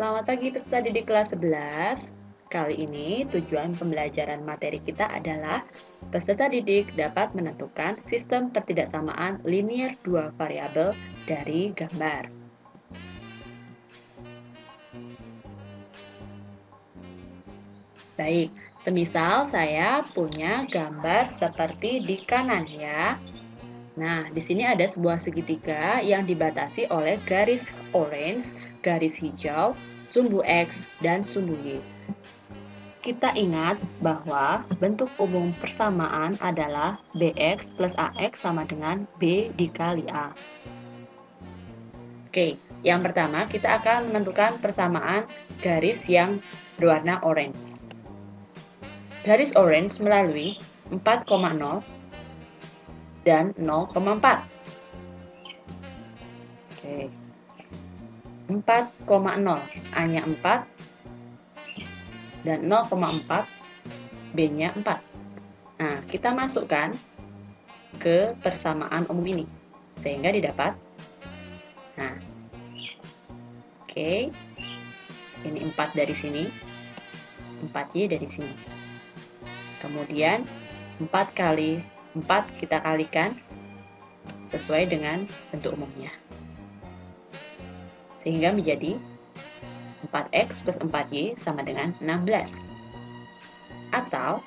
Selamat pagi peserta didik kelas 11. Kali ini tujuan pembelajaran materi kita adalah peserta didik dapat menentukan sistem pertidaksamaan linear dua variabel dari gambar. Baik, semisal saya punya gambar seperti di kanan ya. Nah, di sini ada sebuah segitiga yang dibatasi oleh garis orange, garis hijau, sumbu X, dan sumbu Y. Kita ingat bahwa bentuk umum persamaan adalah BX plus AX sama dengan B dikali A. Oke, yang pertama kita akan menentukan persamaan garis yang berwarna orange. Garis orange melalui 4,0 dan 0,4. Oke. 4,0 A-nya 4 dan 0,4 B-nya 4. Nah, kita masukkan ke persamaan umum ini sehingga didapat. Nah. Oke. Ini 4 dari sini. 4Y dari sini. Kemudian 4 kali 4 kita kalikan sesuai dengan bentuk umumnya. Sehingga menjadi 4X plus 4Y sama dengan 16. Atau,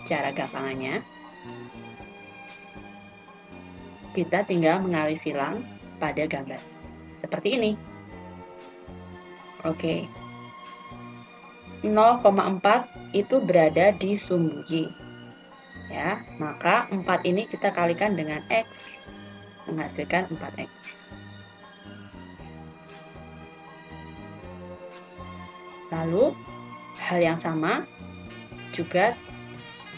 cara gampangannya, kita tinggal mengalih silang pada gambar. Seperti ini. Oke. 0,4 itu berada di sumbu Y. Ya, maka 4 ini kita kalikan dengan X, menghasilkan 4X. Lalu, hal yang sama juga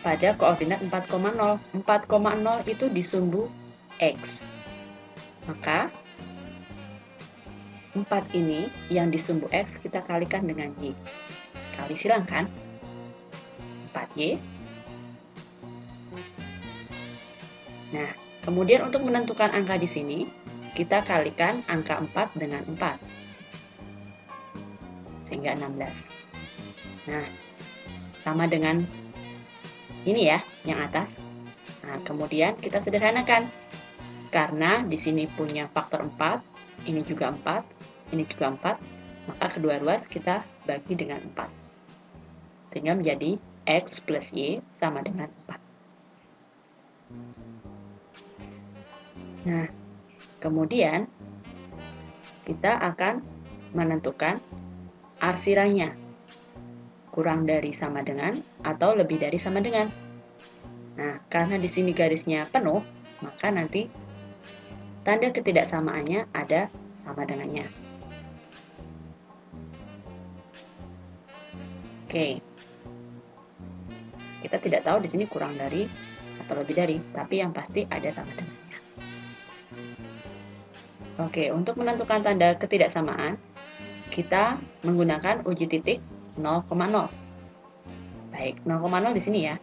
pada koordinat 4,0. 4,0 itu di sumbu X. Maka, 4 ini yang di sumbu X kita kalikan dengan Y. Kali silang kan? 4Y. Nah, kemudian untuk menentukan angka di sini, kita kalikan angka 4 dengan 4. Sehingga 16. Nah, sama dengan ini ya, yang atas. Nah, kemudian kita sederhanakan. Karena di sini punya faktor 4, ini juga 4, ini juga 4, maka kedua ruas kita bagi dengan 4. Sehingga menjadi X plus Y sama dengan 4. Nah, kemudian kita akan menentukan arsiranya. Kurang dari sama dengan atau lebih dari sama dengan. Nah, karena di sini garisnya penuh, maka nanti tanda ketidaksamaannya ada sama dengannya. Oke. Kita tidak tahu di sini kurang dari atau lebih dari, tapi yang pasti ada sama dengannya. Oke, untuk menentukan tanda ketidaksamaan, kita menggunakan uji titik 0,0. Baik, 0,0 di sini ya.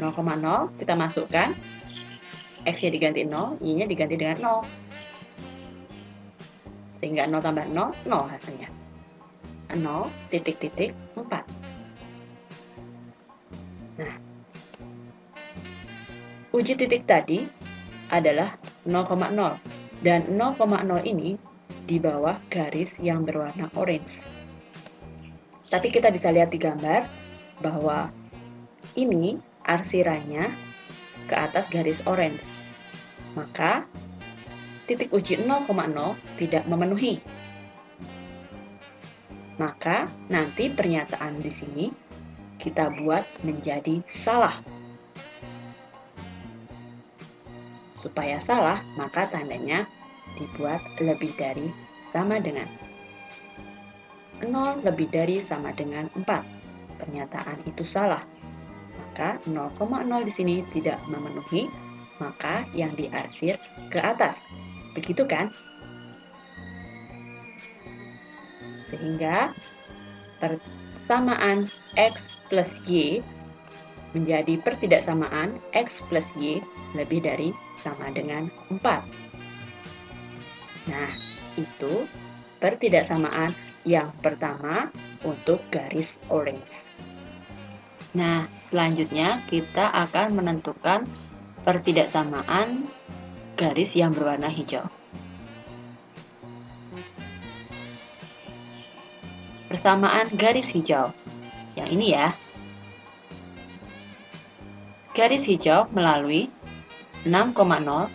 0,0 kita masukkan, X-nya diganti 0, Y-nya diganti dengan 0. Sehingga 0 tambah 0, 0 hasilnya. 0, titik-titik, 4. Nah, uji titik tadi adalah 0,0. Dan 0,0 ini di bawah garis yang berwarna orange. Tapi kita bisa lihat di gambar bahwa ini arsirannya ke atas garis orange. Maka titik uji 0,0 tidak memenuhi. Maka nanti pernyataan di sini kita buat menjadi salah. Supaya salah, maka tandanya dibuat lebih dari sama dengan. 0 lebih dari sama dengan 4. Pernyataan itu salah. Maka 0,0 di sini tidak memenuhi, maka yang diarsir ke atas. Begitu kan? Sehingga persamaan X plus Y menjadi pertidaksamaan X plus Y lebih dari sama dengan 4. Nah, itu pertidaksamaan yang pertama untuk garis orange. Nah, selanjutnya kita akan menentukan pertidaksamaan garis yang berwarna hijau. Persamaan garis hijau. Yang ini ya. Garis hijau melalui 6,0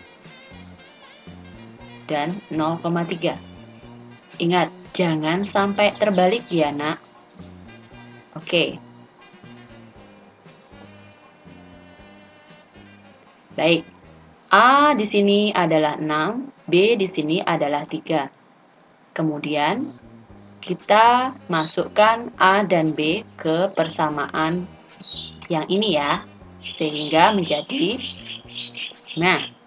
dan 0,3. Ingat, jangan sampai terbalik ya, Nak. Oke. Baik. A di sini adalah 6, B di sini adalah 3. Kemudian kita masukkan A dan B ke persamaan yang ini ya, sehingga menjadi, nah,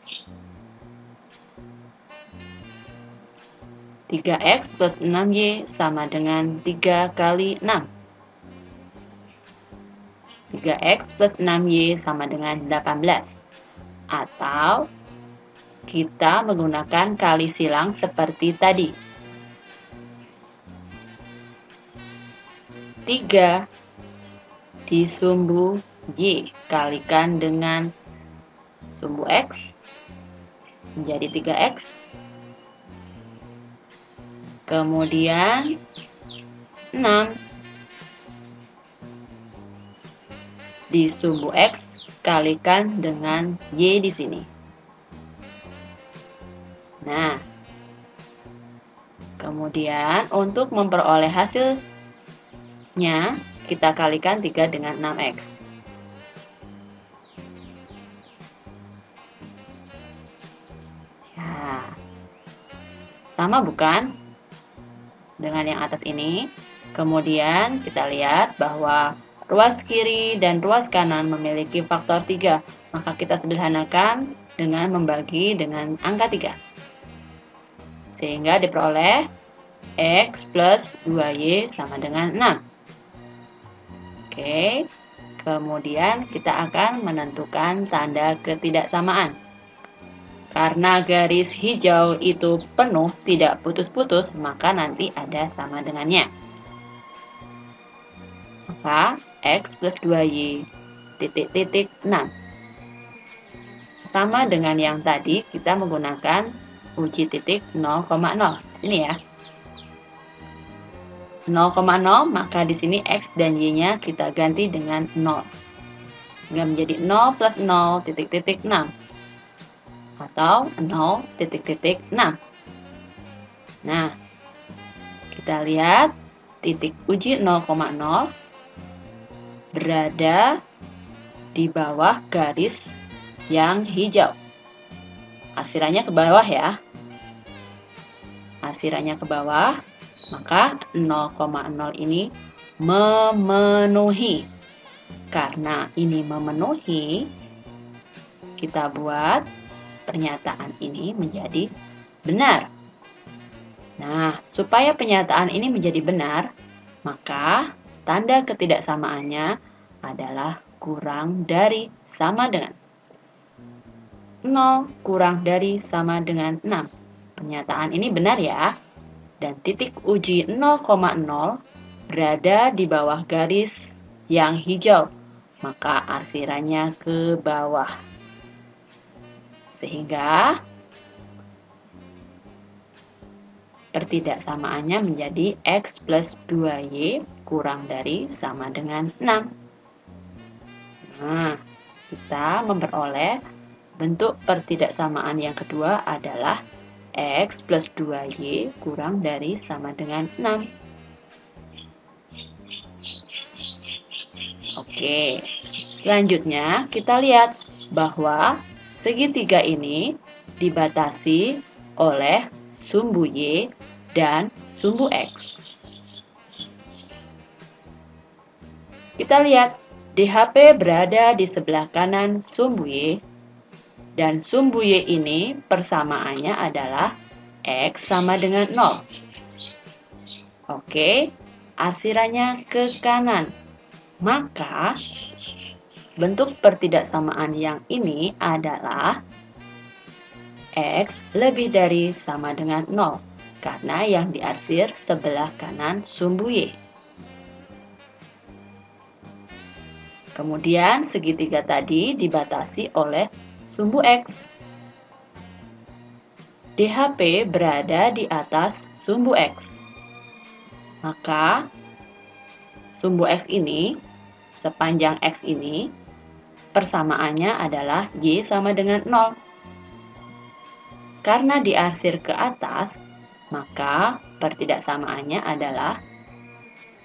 3x plus 6y sama dengan 3 kali 6. 3x plus 6y sama dengan 18. Atau kita menggunakan kali silang seperti tadi. 3 di sumbu y kalikan dengan sumbu x menjadi 3x. Kemudian 6 di sumbu x kalikan dengan y di sini. Nah, kemudian untuk memperoleh hasilnya, kita kalikan 3 dengan 6x. Ya, sama bukan? Dengan yang atas ini. Kemudian kita lihat bahwa ruas kiri dan ruas kanan memiliki faktor 3. Maka kita sederhanakan dengan membagi dengan angka 3. Sehingga diperoleh x plus 2y sama dengan 6. Oke, kemudian kita akan menentukan tanda ketidaksamaan. Karena garis hijau itu penuh, tidak putus-putus, maka nanti ada sama dengannya. Maka x plus 2y titik-titik 6. Sama dengan yang tadi, kita menggunakan uji titik 0,0. Sini ya. 0,0, maka di sini x dan y-nya kita ganti dengan 0. Sehingga menjadi 0 plus 0 titik-titik 6. Atau 0 titik-titik 6. Nah, kita lihat titik uji 0,0 berada di bawah garis yang hijau. Arsirannya ke bawah ya. Arsirannya ke bawah, maka 0,0 ini memenuhi. Karena ini memenuhi, kita buat pernyataan ini menjadi benar. Nah, supaya pernyataan ini menjadi benar, maka tanda ketidaksamaannya adalah kurang dari sama dengan 0 kurang dari sama dengan 6. Pernyataan ini benar ya. Dan titik uji 0,0 berada di bawah garis yang hijau, maka arsirannya ke bawah. Sehingga pertidaksamaannya menjadi x plus 2y kurang dari sama dengan 6. Nah, kita memperoleh bentuk pertidaksamaan yang kedua adalah x plus 2y kurang dari sama dengan 6. Oke, selanjutnya kita lihat bahwa segitiga ini dibatasi oleh sumbu y dan sumbu x. Kita lihat DHP berada di sebelah kanan sumbu y, dan sumbu y ini persamaannya adalah x sama dengan 0. Oke, arsirannya ke kanan. Maka bentuk pertidaksamaan yang ini adalah x lebih dari sama dengan 0. karena yang diarsir sebelah kanan sumbu Y. Kemudian segitiga tadi dibatasi oleh sumbu X. DHP berada di atas sumbu X. Maka sumbu X ini, sepanjang X ini, persamaannya adalah Y sama dengan 0. Karena diarsir ke atas, maka pertidaksamaannya adalah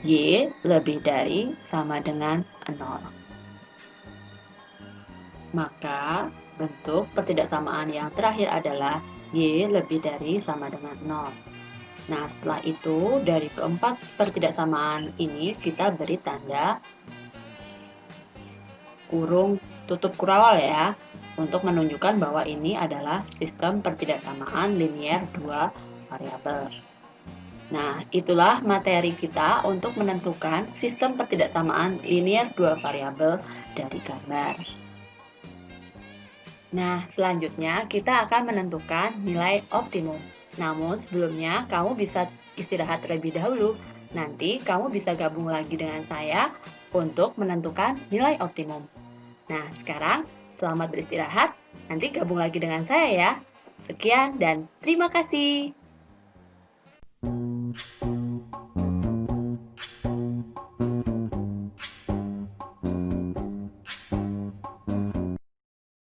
Y lebih dari sama dengan 0. Maka bentuk pertidaksamaan yang terakhir adalah Y lebih dari sama dengan 0. Nah, setelah itu dari keempat pertidaksamaan ini kita beri tanda kurung tutup kurawal ya, untuk menunjukkan bahwa ini adalah sistem pertidaksamaan linier dua variabel. Nah, itulah materi kita untuk menentukan sistem pertidaksamaan linier dua variabel dari gambar. Nah, selanjutnya kita akan menentukan nilai optimum. Namun sebelumnya kamu bisa istirahat terlebih dahulu. Nanti kamu bisa gabung lagi dengan saya untuk menentukan nilai optimum. Nah, sekarang selamat beristirahat. Nanti gabung lagi dengan saya ya. Sekian dan terima kasih.